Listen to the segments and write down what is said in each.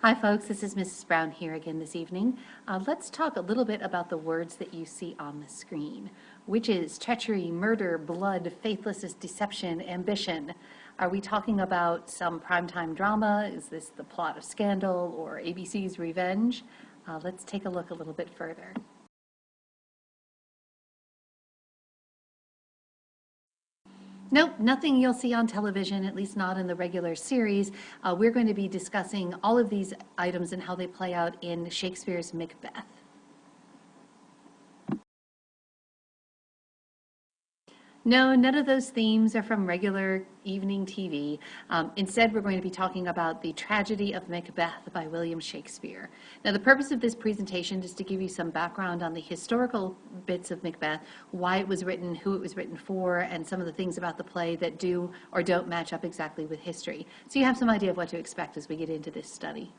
Hi folks, this is Mrs. Brown here again this evening. Let's talk a little bit about the words that you see on the screen. Witches, treachery, murder, blood, faithlessness, deception, ambition. Are we talking about some primetime drama? Is this the plot of Scandal or ABC's Revenge? Let's take a look a little bit further. Nope, nothing you'll see on television, at least not in the regular series. We're going to be discussing all of these items and how they play out in Shakespeare's Macbeth. No, none of those themes are from regular evening TV. Instead, we're going to be talking about the tragedy of Macbeth by William Shakespeare. Now, the purpose of this presentation is to give you some background on the historical bits of Macbeth, why it was written, who it was written for, and some of the things about the play that do or don't match up exactly with history. So you have some idea of what to expect as we get into this study.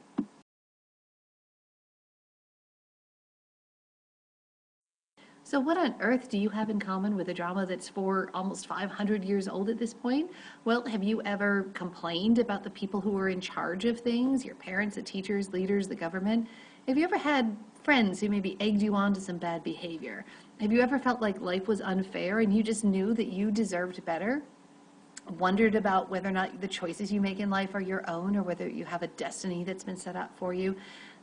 So what on earth do you have in common with a drama that's almost 500 years old at this point? Well, have you ever complained about the people who were in charge of things, your parents, the teachers, leaders, the government? Have you ever had friends who maybe egged you on to some bad behavior? Have you ever felt like life was unfair and you just knew that you deserved better? Wondered about whether or not the choices you make in life are your own or whether you have a destiny that's been set up for you?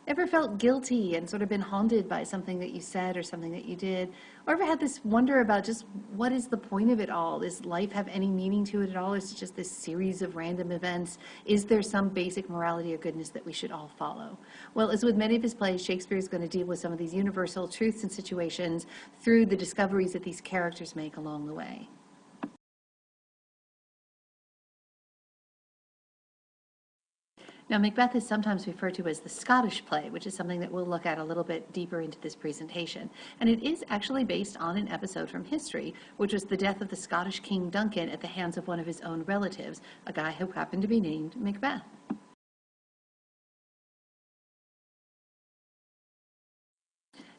Ever felt guilty and sort of been haunted by something that you said or something that you did? Or ever had this wonder about just what is the point of it all? Does life have any meaning to it at all? Or is it just this series of random events? Is there some basic morality or goodness that we should all follow? Well, as with many of his plays, Shakespeare is going to deal with some of these universal truths and situations through the discoveries that these characters make along the way. Now, Macbeth is sometimes referred to as the Scottish play, which is something that we'll look at a little bit deeper into this presentation. And it is actually based on an episode from history, which was the death of the Scottish King Duncan at the hands of one of his own relatives, a guy who happened to be named Macbeth.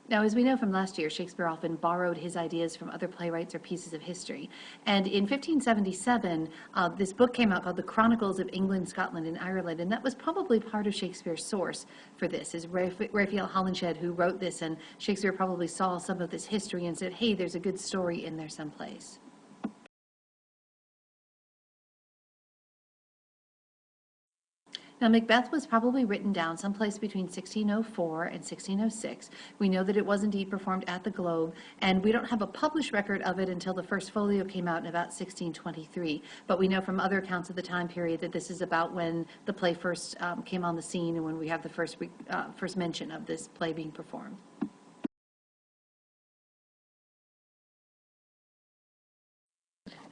Now, as we know from last year, Shakespeare often borrowed his ideas from other playwrights or pieces of history. And in 1577, this book came out called The Chronicles of England, Scotland, and Ireland, and that was probably part of Shakespeare's source for this, is Raphael Holinshed, who wrote this, and Shakespeare probably saw some of this history and said, hey, there's a good story in there someplace. Now, Macbeth was probably written down someplace between 1604 and 1606. We know that it was indeed performed at the Globe, and we don't have a published record of it until the first folio came out in about 1623. But we know from other accounts of the time period that this is about when the play first came on the scene and when we have the first mention of this play being performed.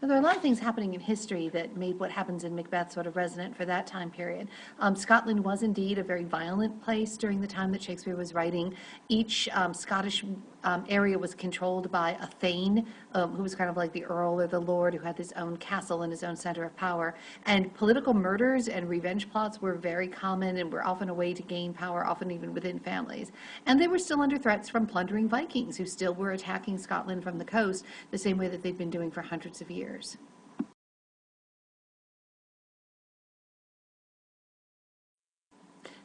Now, there are a lot of things happening in history that made what happens in Macbeth sort of resonant for that time period. Scotland was indeed a very violent place during the time that Shakespeare was writing. Each Scottish area was controlled by a thane, who was kind of like the earl or the lord, who had his own castle and his own center of power. And political murders and revenge plots were very common and were often a way to gain power, often even within families. And they were still under threats from plundering Vikings, who still were attacking Scotland from the coast the same way that they'd been doing for hundreds of years.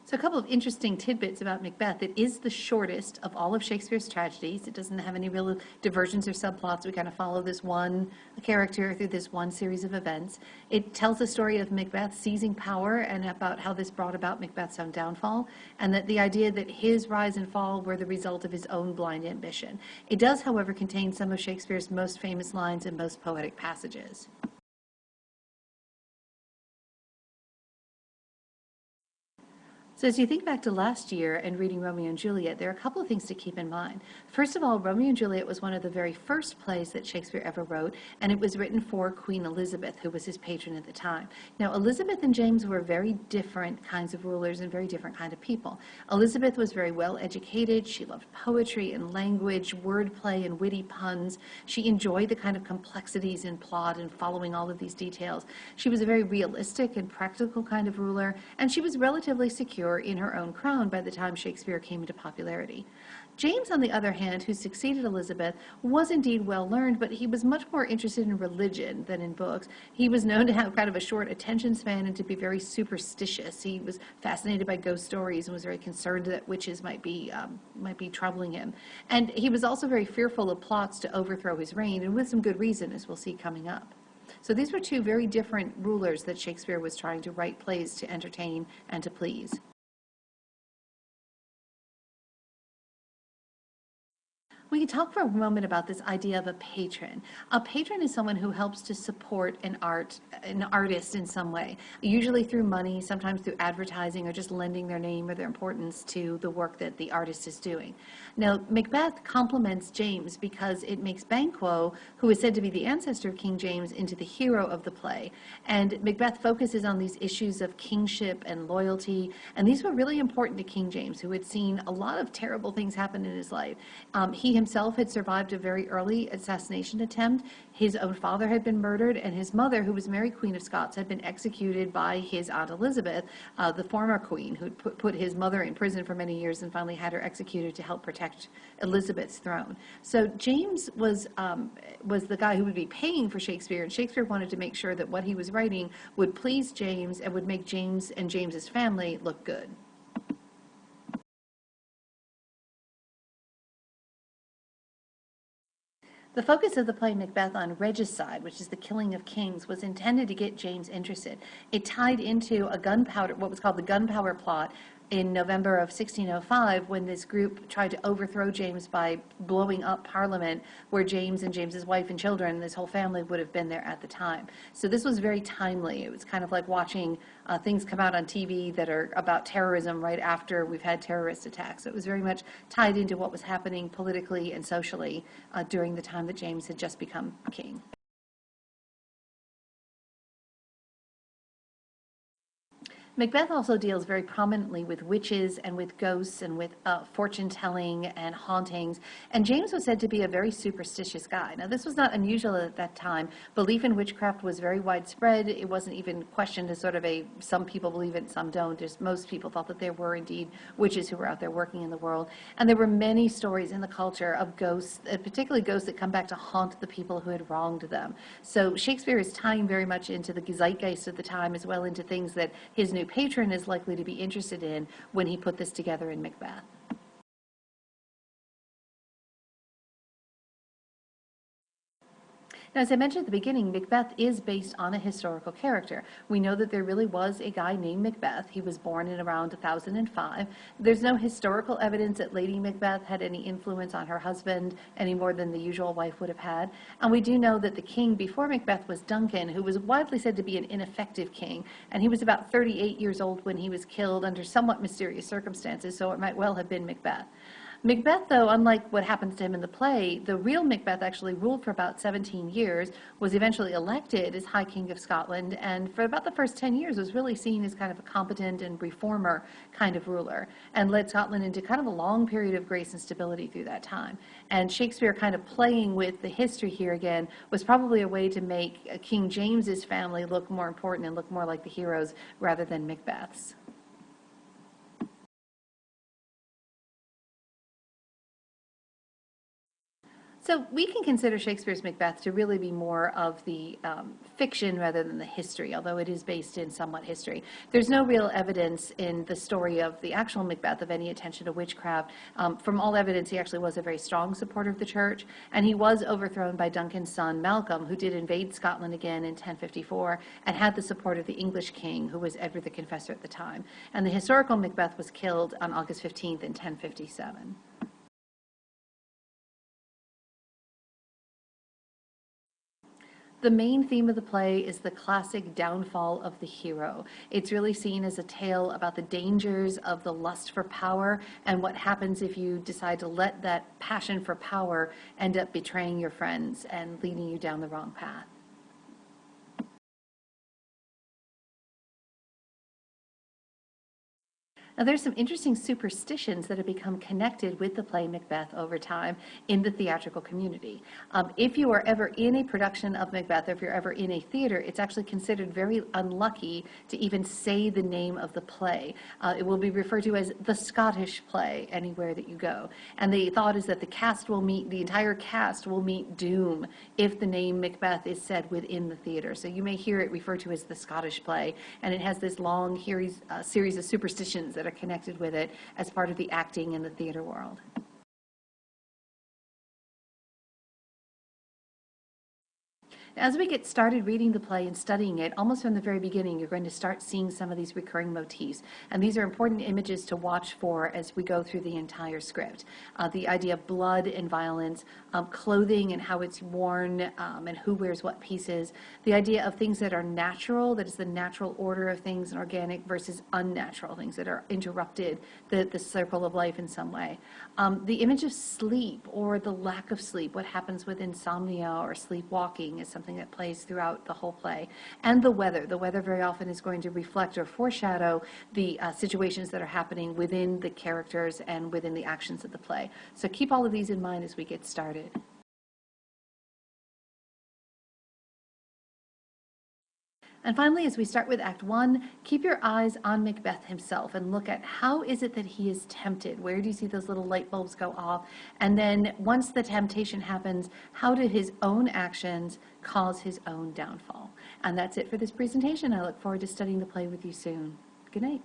So a couple of interesting tidbits about Macbeth. It is the shortest of all of Shakespeare's tragedies. It doesn't have any real diversions or subplots. We kind of follow this one character through this one series of events. It tells the story of Macbeth seizing power and about how this brought about Macbeth's own downfall, and that the idea that his rise and fall were the result of his own blind ambition. It does, however, contain some of Shakespeare's most famous lines and most poetic passages. So as you think back to last year and reading Romeo and Juliet, there are a couple of things to keep in mind. First of all, Romeo and Juliet was one of the very first plays that Shakespeare ever wrote, and it was written for Queen Elizabeth, who was his patron at the time. Now, Elizabeth and James were very different kinds of rulers and very different kind of people. Elizabeth was very well educated. She loved poetry and language, wordplay and witty puns. She enjoyed the kind of complexities in plot and following all of these details. She was a very realistic and practical kind of ruler, and she was relatively secure in her own crown by the time Shakespeare came into popularity. James, on the other hand, who succeeded Elizabeth, was indeed well learned, but he was much more interested in religion than in books. He was known to have kind of a short attention span and to be very superstitious. He was fascinated by ghost stories and was very concerned that witches might be troubling him. And he was also very fearful of plots to overthrow his reign, and with some good reason, as we'll see coming up. So these were two very different rulers that Shakespeare was trying to write plays to entertain and to please. We can talk for a moment about this idea of a patron. A patron is someone who helps to support an artist in some way, usually through money, sometimes through advertising, or just lending their name or their importance to the work that the artist is doing. Now, Macbeth compliments James because it makes Banquo, who is said to be the ancestor of King James, into the hero of the play. And Macbeth focuses on these issues of kingship and loyalty, and these were really important to King James, who had seen a lot of terrible things happen in his life. He himself had survived a very early assassination attempt. His own father had been murdered, and his mother, who was Mary Queen of Scots, had been executed by his Aunt Elizabeth, the former queen, who had put his mother in prison for many years and finally had her executed to help protect Elizabeth's throne. So James was the guy who would be paying for Shakespeare, and Shakespeare wanted to make sure that what he was writing would please James and would make James and James's family look good. The focus of the play Macbeth on regicide, which is the killing of kings, was intended to get James interested. It tied into what was called the Gunpowder Plot in November of 1605, when this group tried to overthrow James by blowing up Parliament, where James and James's wife and children and his whole family would have been there at the time. So this was very timely. It was kind of like watching things come out on TV that are about terrorism right after we've had terrorist attacks. It was very much tied into what was happening politically and socially during the time that James had just become king. Macbeth also deals very prominently with witches and with ghosts and with fortune-telling and hauntings, and James was said to be a very superstitious guy. Now, this was not unusual at that time. Belief in witchcraft was very widespread. It wasn't even questioned as sort of some people believe it, some don't. Just most people thought that there were indeed witches who were out there working in the world. And there were many stories in the culture of ghosts, particularly ghosts that come back to haunt the people who had wronged them. So Shakespeare is tying very much into the zeitgeist of the time, as well into things that his new patron is likely to be interested in when he put this together in Macbeth. Now, as I mentioned at the beginning, Macbeth is based on a historical character. We know that there really was a guy named Macbeth. He was born in around 1005. There's no historical evidence that Lady Macbeth had any influence on her husband any more than the usual wife would have had. And we do know that the king before Macbeth was Duncan, who was widely said to be an ineffective king. And he was about 38 years old when he was killed under somewhat mysterious circumstances, so it might well have been Macbeth. Macbeth, though, unlike what happens to him in the play, the real Macbeth actually ruled for about 17 years, was eventually elected as High King of Scotland, and for about the first 10 years was really seen as kind of a competent and reformer kind of ruler, and led Scotland into kind of a long period of grace and stability through that time. And Shakespeare kind of playing with the history here again was probably a way to make King James's family look more important and look more like the heroes rather than Macbeth's. So we can consider Shakespeare's Macbeth to really be more of the fiction rather than the history, although it is based in somewhat history. There's no real evidence in the story of the actual Macbeth of any attention to witchcraft. From all evidence, he actually was a very strong supporter of the church, and he was overthrown by Duncan's son, Malcolm, who did invade Scotland again in 1054 and had the support of the English king, who was Edward the Confessor at the time. And the historical Macbeth was killed on August 15th in 1057. The main theme of the play is the classic downfall of the hero. It's really seen as a tale about the dangers of the lust for power and what happens if you decide to let that passion for power end up betraying your friends and leading you down the wrong path. Now, there's some interesting superstitions that have become connected with the play Macbeth over time in the theatrical community. If you are ever in a production of Macbeth, or if you're ever in a theater, it's actually considered very unlucky to even say the name of the play. It will be referred to as the Scottish play anywhere that you go. And the thought is that the entire cast will meet doom if the name Macbeth is said within the theater. So you may hear it referred to as the Scottish play, and it has this long series of superstitions that are connected with it as part of the acting in the theater world. As we get started reading the play and studying it, almost from the very beginning, you're going to start seeing some of these recurring motifs. And these are important images to watch for as we go through the entire script. The idea of blood and violence, clothing and how it's worn, and who wears what pieces. The idea of things that are natural, that is the natural order of things and organic, versus unnatural, things that are interrupted, the circle of life in some way. The image of sleep or the lack of sleep, what happens with insomnia or sleepwalking, is something that plays throughout the whole play. And the weather. The weather very often is going to reflect or foreshadow the situations that are happening within the characters and within the actions of the play. So keep all of these in mind as we get started. And finally, as we start with Act 1, keep your eyes on Macbeth himself and look at how is it that he is tempted? Where do you see those little light bulbs go off? And then once the temptation happens, how did his own actions cause his own downfall? And that's it for this presentation. I look forward to studying the play with you soon. Good night.